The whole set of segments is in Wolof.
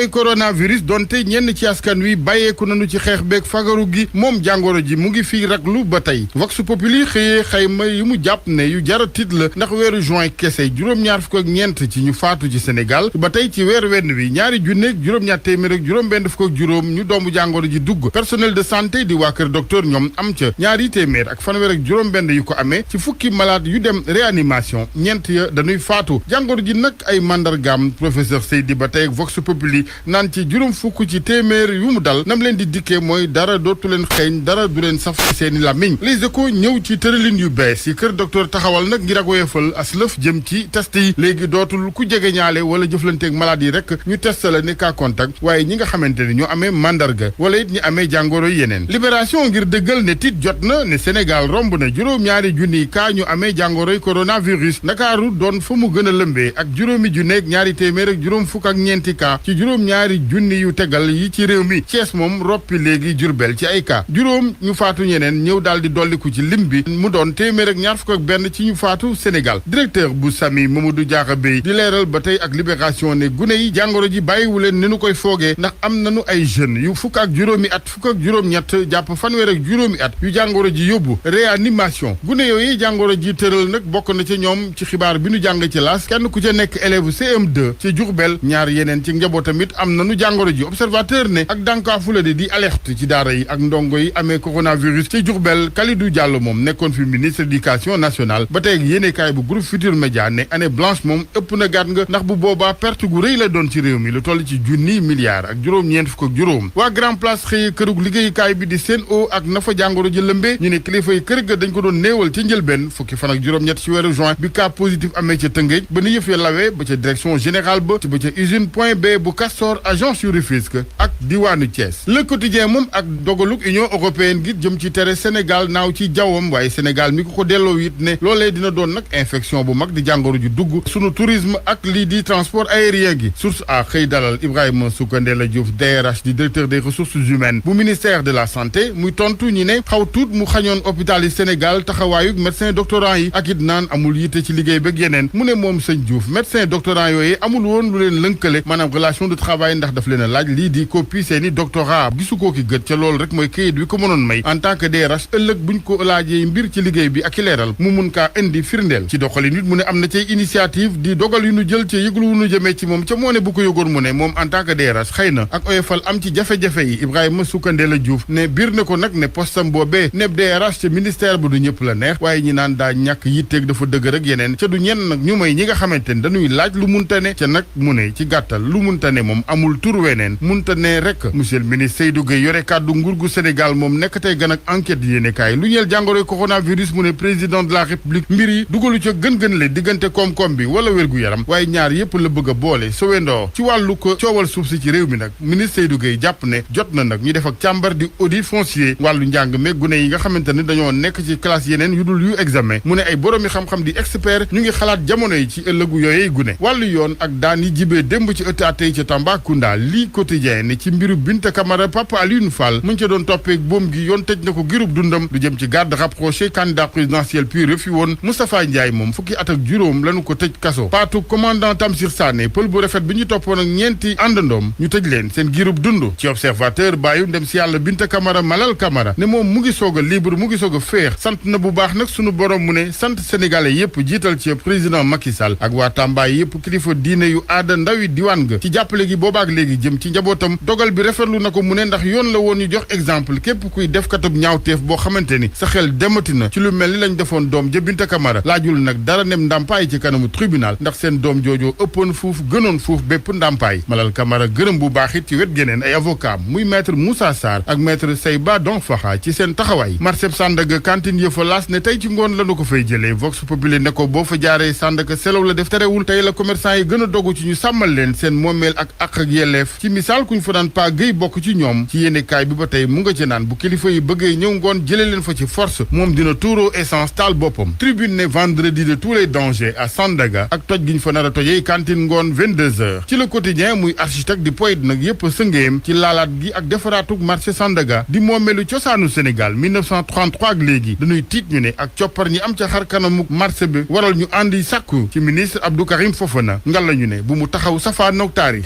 ay coronavirus donte ñenn ci askan wi bàyyeeku nañu ci xeex beeg fagaru gi moom jàngoro ji mu ngi fii raglu ba tey Vox Populi xëyee xayma yi mu jàpp ne yu jara tiit la ndax weeru juin kese juróom-ñaar fukk ak ñeent ci ñu faatu ci Sénégal ba tey ci weer wenn wi ñaari junneeg juróom-ñaar téeméer ak juróom-benn fukk ak juróom ñu doomu jàngoro ji dugg personnel de santé di waa kër docteur ñoom am ca ñaari téeméer ak fanweer ak juróom-benn yu ko amee ci fukki malade yu dem réanimation ñeent ya dañuy faatu jàngoro ji nag ay mandargaam professeur Seydi ba tey ak Vox Populi naan ci juróom fukk ci téeméer yu mu dal nam leen di dikkee mooy dara dootu leen xeeñ dara du leen saf ci seeni làmmiñ Les Échos ñëw ci tëralin yu bees yi kër docteur taxawal nag ngir ak woyofal aslëf jëm ci test yi léegi dootul ku jege ñaale wala jëflanteeg malade yi rek ñu test la ne cas contact waaye ñi nga xamante ne ñoo amee mandarga wala it ñi amee jàngoro yeneen Libération ngir dëggal ne tiit jot na ne Sénégal romb na juróom-ñaari junniy cas ñu amee jàngoroy coronavirus Ndakaaru doon fa mu gën a lëmbee ak juróomi junneeg ñaari téeméer ak juróom fukk ak ñeenti cas ci juróom-ñaari junni yu tegal yi ci réew mi Thiès moom roppi léegi Jurbel ci ay cas juróom ñu faatu ñeneen ñëw daal di dolliku ci lim bi mu doon téeméer ak ñaar fukk ak benn ci ñu faatu Sénégal directeur bu SAMI Mamadou Diakha Bey di leeral ba tey ak Libération ne gune yi jàngoro ji bàyyiwu leen ni nu koy foogee ndax am nañu ay jeunes yu fukk ak juróomi at fukk ak juróom-ñett jàpp fanweer ak juróomi at yu jàngoro ji yóbbu réanimation gune yooyu jàngoro ji tëral nag bokk na ca ñoom ci xibaar bi nu jàng ci laas kenn ku ca nekk élève CM2 ci Diourbel ñaar yeneen ci njaboot tamit am nañu jàngoro ji observateur ne ak dànkaafula de di alerte ci daara yi ak ndongo yi amee coronavirus ci Diourbel Kalidou Diallo moom nekkoon fi ministre éducation nationale ba tey ak yéenekaay bu groupe Futurs Médias ne année blanche moom ëpp na gàtt nga ndax bu boobaa perte gu rëy la doon ci réew mi lu toll ci junni milliards ak juróom-ñeent fukk ak juróom waa Grand Place xëye kërug liggéeyukaay bi di Sen'Eau ak na fa jàngoro ji lëmbee ñu ne kilifa yi kër ga dañ ko doon néewal ci njëlbeen fukki fan ak juróom-ñett ci weeru juin bi cas positif amee ca Tëngéej ba ni yëf ya lawee ba ca direction générale ba ba ca usine Point B bu Castor agence yu Rufisque ak diwaanu Thiès Le Quotidien moom ak dogaluk Union européenne gi jëm ci tere Sénégal naaw ci jawwam waaye Sénégal mi ko delloo it ne loolee dina doon nag infection bu mag di jàngoro ji dugg sunu tourisme ak lii di transport aérien gi source a xëy dalal Ibrahima Soukandela Diouf DRH di directeur des ressources humaines bu ministère de la santé muy tontu ñi ne xaw tuut mu xañoon hôpital yi Sénégal taxawaayug médecin doctorant yi ak it naan amul yitte ci liggéey beeg yeneen mu ne moom sëñ Diouf médecin doctorant yooyu amul woon lu leen lënkale maanaam relation de travail ndax daf leen a laaj lii di copie seeni doctorat gisu koo ki gët ca loolu rek mooy këyit wi ko mënoon may en tant que DRH ëllëg buñ ko laajee mbir ci liggéey bi ak i leeral mu mun kaa indi firndeel ci doxali nit mu ne am na cay initiative di dogal yu nu jël ci yëglu wu nu jëmee ci moom ca moo ne bu ko yëgoon mu ne moom en tant que DRH xëy na ak oyofal am ci jafe-jafe yi Ibrahima Soukandela Diouf ne biir na ko nag ne postam boobee neb DRH ca ministère ba du ñëpp la neex waaye ñi naan daa ñàkk yitteeg dafa dëgg rek yeneen ca du ñenn nag ñu may ñi nga xamante ne dañuy laaj lu munta ne ca nag mu ne ci gàttal lu munta ne moom amul tur weneen munta ne rek monsieur le ministre Seydou Gueye yore kàddu nguur gu Sénégal moom nekk tey gan ak enquête yéene kaay lu ñeel jàngoroy coronavirus mu ne président de la république mbir yi dugalu ca gën-gën le diggante koom-koom bi wala wér-gu-yaram waaye ñaar yépp la bëgg a boole sowendoo ci wàllu ko coowal suuf si ci réew mi nag ministre Seydou Gueye jàpp ne jot na nag ñu def ak càmbar di audit foncier wàllu njàng me gune yi nga xamante ne dañoo nekk ci classe yeneen yu dul yu examen mu ne ay boroomi xam-xam di expert ñu ngi xalaat jamono yi ci ëllëgu yooyey gune wàllu yoon ak daan yi jibee démb ci ëtt àtte yi ca Tambacounda lii quotidien ne ci mbiru Binta Camara Papa Alioune Fall mu ngi ca doon toppee boom gi yoon tëj na ko girub dundam du jëm ci garde rapproché candidat présidentiel puis refi woon Moustapha Ndiaye moom fukki at ak juróom lañu ko tëj kaso paatu commandant Tamsir Sané pël bu rafet bi ñu toppoon ak ñeenti àndandoom ñu tëj leen seen girub dund ci observateur bàyyu ndem si yàlla Binta Camara Malal Camara ne moom mu ngi soog a libre mu ngi soog a féex sant na bu baax nag sunu borom mu ne sant sénégalais yépp jiital ci président Macky Sall ak waa Tamba yépp kilifa diine yu aada ndawi diwaan ga ci jàppale gi boobaak léegi jëm ci njabootam dogal bi rafetlu na ko mu ne ndax yoon la woon ñu jox exemple képp kuy def katub ñaawteef boo xamante ni sa xel demati na ci lu mel ni lañ defoon doom ja Binta Camara laajul nag dara nem ndàmpaay ci kanamu tribunal ndax seen doom joojoo ëppoon fuuf gënoon fuuf bépp ndàmpaay Malal Camara gërëm bu baax it ci wet geneen ay avocat muy maître Moussa Sarr ak maître Seyba Donfaxa ci seen taxawaay marcheb Sandaga cantine yëfa laas ne tey ci ngoon lañu ko fay jëlee Vox Populi ne ko boo fa jaaree Sandaga selaw la def terewul tey la commerçant yi gën a dogu ci ñu sàmmal leen seen moomeel ak ak yelleef ci misaal kuñ fa daan pa géy bokk ci ñoom ci yéenekaay bi ba tey mu nga ci naan bu kilifa yi bëggee ñëw ngoon jëlee leen fa ci force moom dina tuuroo essence taal boppam tribune ne vendredi de tous les dangers à Sandaga ak toj gi ñu fa nar a tojee cantine ngoon 22h ci le quotidien muy architecte di poète nag yépp sëngéem ci laalaat gi ak defaraatuk marché Sandaga di moomeelu cosaanu Sénégal 1933 ak léegi dañuy tiit ñu ne ak coppar ñi am ca xar kanamu marché bi waral ñu àndi sàkku ci ministre Abdou Karim Fofana ngal la ñu ne bu mu taxaw safaanoog taarix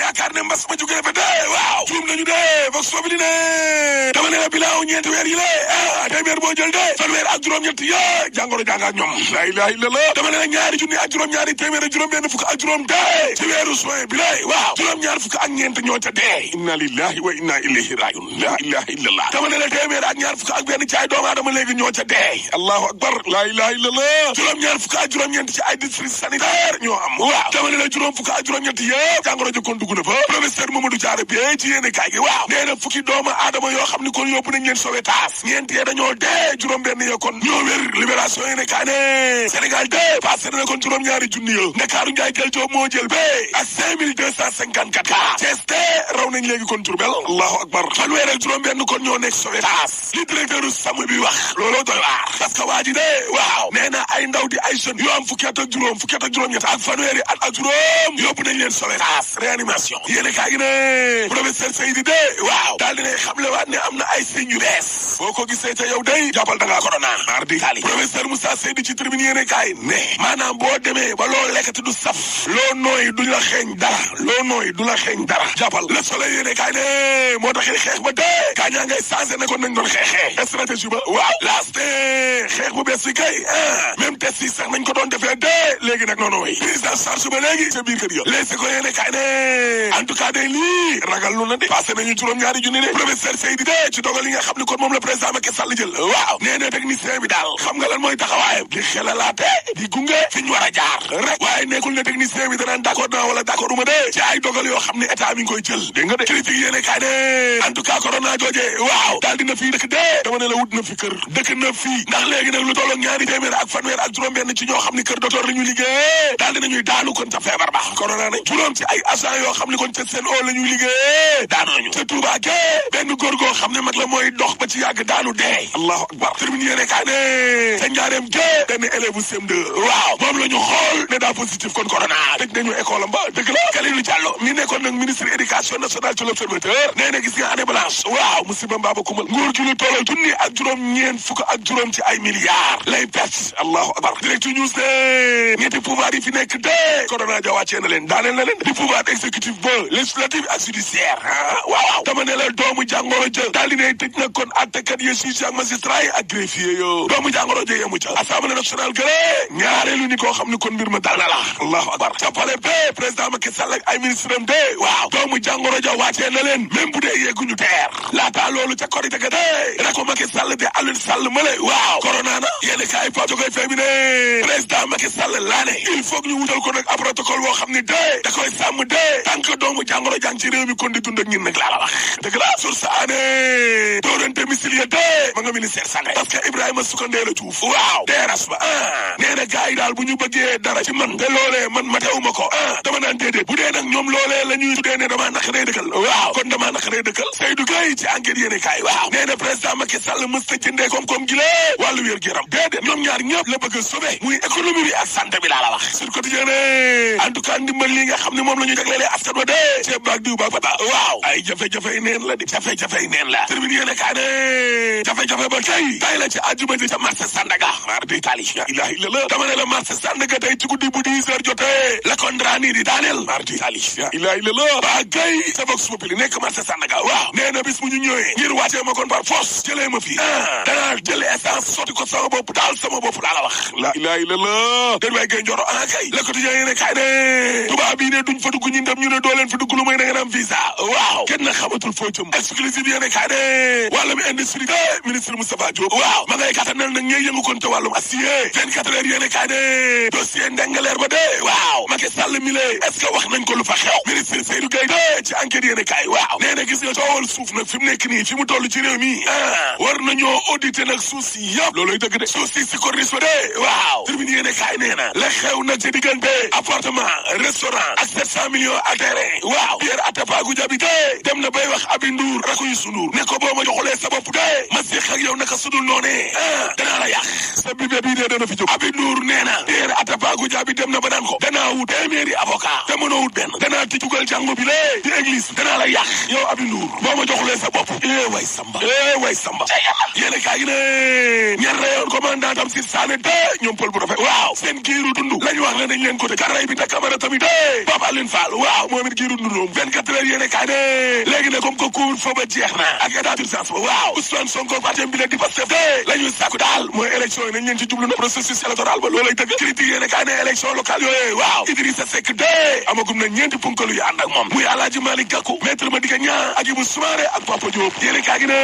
yaakaar ne mbas ma jóge na fa dee waaw juum nañu dee vox populi ne dama ne la bilaaw ñeenti weer yi la téeméer boo jël dee fanweer ak juróom-ñett ya jàngoro jànga ak ñoom la ilaha illallah dama ne la ñaari junni ak juróom-ñaari téeméer ak juróom benn fukk ak juróom dee ci weeru juin bi lay waaw juróom-ñaar fukk ak ñeent ñoo ca dee inna lillahi wa inna ilayhi rajiun la ilaha illallah dama ne la téeméer ak ñaar fukk ak benn ci ay doomu aadama léegi ñoo ca dee allahu akbar la ilaha illallah juróom-ñaar fukk ak juróom-ñeent ci ay district sanitaire ñoo am waaw dama ne la juróom fukk ak juróom-ñett yëpp jàngoro jëkkoon dugg na fa professeur Mamadou Diarra bi ci yéene kaay gi waaw nee na fukki doomu aadama yoo xam ni kon yóbbu nañ leen Sowétas ñeent yee dañoo dee juróom benn ya kon ñoo wér libération yéene kaay ne Sénégal dee passé na kon juróom-ñaari junni yo Ndakaaru Njaay jël Joob moo jël bee ak 5254 cas Thiès raw nañ léegi kon Diourbel allahu akbar fanweer ak juróom benn kon ñoo nekk Sowétas li directeur SAMU bi wax looloo doy waar parce que waa ji de waaw nee na ay ndaw di ay jeunes yoo am fukki at ak juróom-ñett ak fanweeri at ak juróom yóbbu nañ leen Sowétas réanimation yéene kaa gi ne professeur Seydi de waaw daal dina xamle waat ne am na ay signes yu bees boo ko gisee te yow day jàppal da ngaa corona mardi kali professeur Moussa Seydi ci tribune yéene kaay ne maanaam boo demee ba loo lekkati du saf loo nooy du la xeeñ dara jàppal Le Soleil yéene kaay ne moo tax xeex ba dee gaañaa ngay changé ne kon nañ doon xeexee stratégie ba waaw laaste xeex bu bees bi kay même test yi sax nañ ko doon defee dee léegi nag noonu way prise en charge ba léegi ca biir kër ya léegi ko yéene kaay ne en tout cas day lii ragal lu na de passé nañu juróom-ñaari junni de professeur Seydi de ci dogal yi nga xam ne kon moom la président Macky Sall jël waaw nee na technicien bi daal xam nga lan mooy taxawaayam di xelalaate di gunge fi ñu war a jaar rek waaye nekkul ne technicien bi danaan d'accord naa wala d'accord uma de ci ay dogal yoo xam ne état mi ngi koy jël dégg nga de critique yéene kaay ne en tout cas corona jooje waaw daal dina fii dëkk dee dama ne la wut na fi kër dëkk na fii ndax léegi nag lu tolloog ñaari téeméer ak fanweer ak juróom benn ci ñoo xam ne kër docteur la ñuy liggéey daal dinañuy daanu kon ca feebar ba corona nañ juróom ci ay agent yoo xam ne kon ca seen o la ñuy liggéey daanu nañu ca Touba ke benn góor goo xam ne mag la mooy dox ba ci yàgg daanu dee allahu akbar termine yéene kaay ne ca njaareem ke benn élève bu CM2 waaw moom la ñu xool ne daa positif kon corona tëj nañu école am ba dëgg la Kalidou Diallo mi nekkoon nag ministre éducation nationale ci l'Observateur nee na gis nga année blanche waaw musiba mbaaba kumal nguur gi lu tolloo junni ak juróom-ñeent fukk ak juróom ci ay milliards lay perte allahu akbar direct news ne ñetti pouvoir yi fi nekk de corona ja wàccee na leen daaneel na leen di pouvoir exécutif ba législatif ak judiciaire waaw dama ne la doomu jàngoro jë daal di ne tëj na kon attekat yi juge ak magistrat yi ak greffier yo doomu jàngoro jë yemu ca assemblée nationale gëre ñaareelu ni koo xam ne kon mbir ma dal na la allahu akbar ca palais ba président Macky Sall ak ay ministre am de waaw doomu jàngoro ja wàccee na leen même bu dee yegguñu teer laata loolu ca korite ga de rek ko Macky Sall de Aliou Sall ma lay waaw corona na yéeni kaay pa jogoy fee bi ne président Macky Sall laa ne il faut que ñu wutal ko nag ab protocole boo xam ne de da koy sàmm de tant que doomu jàngoro jàng ci réew mi kon di dund ak ñin nag laa la wax dëgg la sur sa année doorante missile de ma nga ministère sànga parce que Ibrahima Soukandeela Diouf waaw DRH ba nee na gars yi daal bu ñu bëggee dara ci man te loolee man matewuma ko dama naan déedéet bu dee nag ñoom loolee la ñuy tuddee ne damaa naqaree dëkkal waaw kon damaa naqaree dëkkal Seydou Gueye ci enquête yéene kaay waaw nee na président Macky Sall mës ta jëndee koom-koom gi lée wàllu wér gu yaram déedéet ñoom ñaar ñëpp la bëgg a sauver muy économie bi ak santé bi laa la wax sur quotidien en tout cas ndimbal li nga xam ne moom la ñu jaglelee askan wa de ceeb baak diw baak pata waaw ay jafe-jafe neen la di jafe-jafe neen la termine yéene kaay ne jafe-jafe ba tey la ci àjjuma ji ca marché Sandaga mardi tali la ilaha illallah dama ne la marché Sandaga tey ci guddi bu 10 heures jotee la kondrani di daaneel mardi tali la ilaha illallah ba gay sa vox populi nekk marché Sandaga waaw nee na bis bu ñu ñëwee ngir wàccee ma kon par force jëlee ma fii danaa jëlee essence sotti ko sama bopp daal sama bopp laa la wax la ilaha illallah den waay gay njoro kay le quotidien yéene kaay ne tubaab bii ne duñ fa dugg ñi dem ñu ne doo leen fa dugg lu may da ngeen am visa waaw kenn xamatul foo jëm exclusive yéene kaay ne wàllum industrie de ministre Moustapha Diop waaw ma ngay gàttanal nag ñey yëngu kon te wàllum acier 24 heures yéene kaay ne dossier ndengaleer ba de waaw Macky Sall mi lay est-ce que wax nañ ko lu fa xew ministre Seydou Gueye de ci enquête yéene kaay waaw nee na gis nga coowal suuf nag fi mu nekk nii fi mu toll ci réew mi war nañoo auditer nag suuf si yëpp looloy dëgg de suuf si corniche ba de waaw tribune yéene kaay nee na la xew nag ci diggante appartement restaurant ak 700 millions à terrain waaw Pierre Atepa Goudiaby de dem na bay wax Aby Ndour raku Youssou Ndour ne ko boo ma joxulee sa bopp de ma seex ak yow naka sudul noonee danaa la yàq sa bibe bii de dana fi jóg Aby Ndour nee na Pierre Atepa Goudiaby dem na ba naan ko danaa wut téeméeri avocat te mënoo wut benn danaa ti jugal jàngo bi lée di église danaa la yàq yow Aby Ndour boo ma joxulee sa bopp way samba yéene kaa gi ne ñaar rayoon commandant Tamsir Sané de ñoom pël bu rafet waaw seen giiru dund lañu wax ne dañ leen ko te karay bi ta Camara tamit de Pape Aline Fall waaw moom it giiru nduróom 24 heures yéene kaay ne léegi ne comme que couvre-feu ba jeex na ak état d'urgence ba waaw Ousmane Sonko parti bi leen di Pastef de la ñuy sàkku daal mooy élection yi nañ leen ci jublu na processus électoral ba loolay dëgg critique yéene kaay ne élection locale yooyu waaw Idrissa Seck de amagum na ñeenti punkalu yu ànd ak moom muy Alaaji Malick Gakou maître Madické Niang ak Ibou Soumaré ak Papa Diop yéene kaay gi ne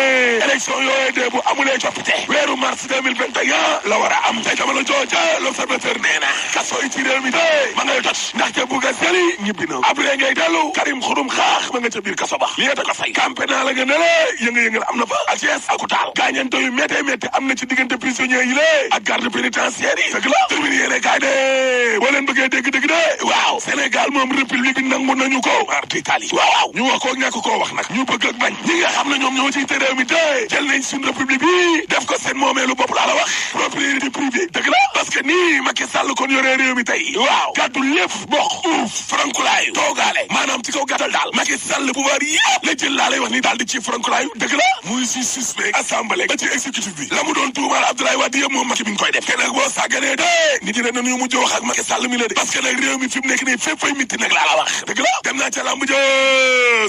élection yooyu de bu amulee coppite weeru mars 2021 la war a am te jamono jooja l'observateur nee na kaso yi ci réew mi de ma ngay toj ndaxte Bouga Seli ñibbi na après ngay dellu Karim Xurum Xaax ma nga ca biir kaso ba li yeta ko fay campé naa la nga ne la yënga-yëngal am na fa ak Thiès ak Koutal gaañante yu méttee métti am na ci diggante prisonniers yi lée ak garde pénitentiaire yi dëgg la termine yéene kaay de boo leen bëggee dégg-dëgg de waaw Sénégal moom république nangu nañu ko marti Italie waaw ñu wax ko ñàkk koo wax nag ñu bëgg ak bañ ñi nga xam ne ñoom ñoo ciy te réew mi de jël nañ suñu république bi def ko seen moomeelu bopp laa la wax propriété privée dëgg la parce que nii Macky Sall kon yoree réew mi tey waaw gàddu lépp bokk uuf frankulaayu toogaale maanaam ci kaw gàttal daal Macky Sall pouvoir yëpp la jël laa lay wax ni daal di ci frankulaayu dëgg la muy justice bi assemblée ba ci exécutif bi la mu doon tuumaal Abdoulaye Wade yëpp moom Macky bi nga koy def te nag boo sàgganee de nit ñi nañu mujj wax ak Macky Sall mi la de parce que nag réew mi fi mu nekk nii fépp fay mitti nag laa la wax dëgg la dem naa ca lamb ja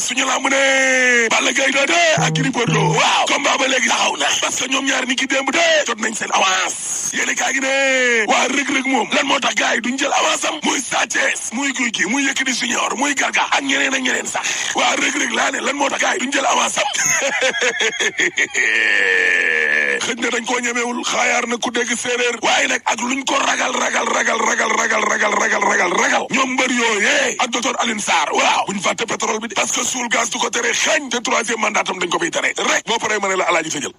suñu lamb ne Balla Gaye de ak Gris Bordeaux waaw combat ba léegi taxaw na parce que ñoom ñaar ni ki démb de jot nañ seen avance yéene kaa gi ne waa rëg-rëg moom lan moo tax gars yi duñ jël avance am muy Sa Thiès muy Gouye Gui muy Yékini Junior muy Garga ak ñeneen sax waa rëg-rëg laa ne lan moo tax gars yi duñ jël avance am xëj na dañ koo ñemewul xaayaar na ku dégg séeréer waaye nag ak luñ ko ragal ñoom mbër yooyee ak docteur Alioune Sarr waaw buñ fàtte pétrole bi de parce que suul gaz du ko tere xañ te troisième mandat tam dañ ko fiy tere rek boo paree ma ne la alaaji tëjal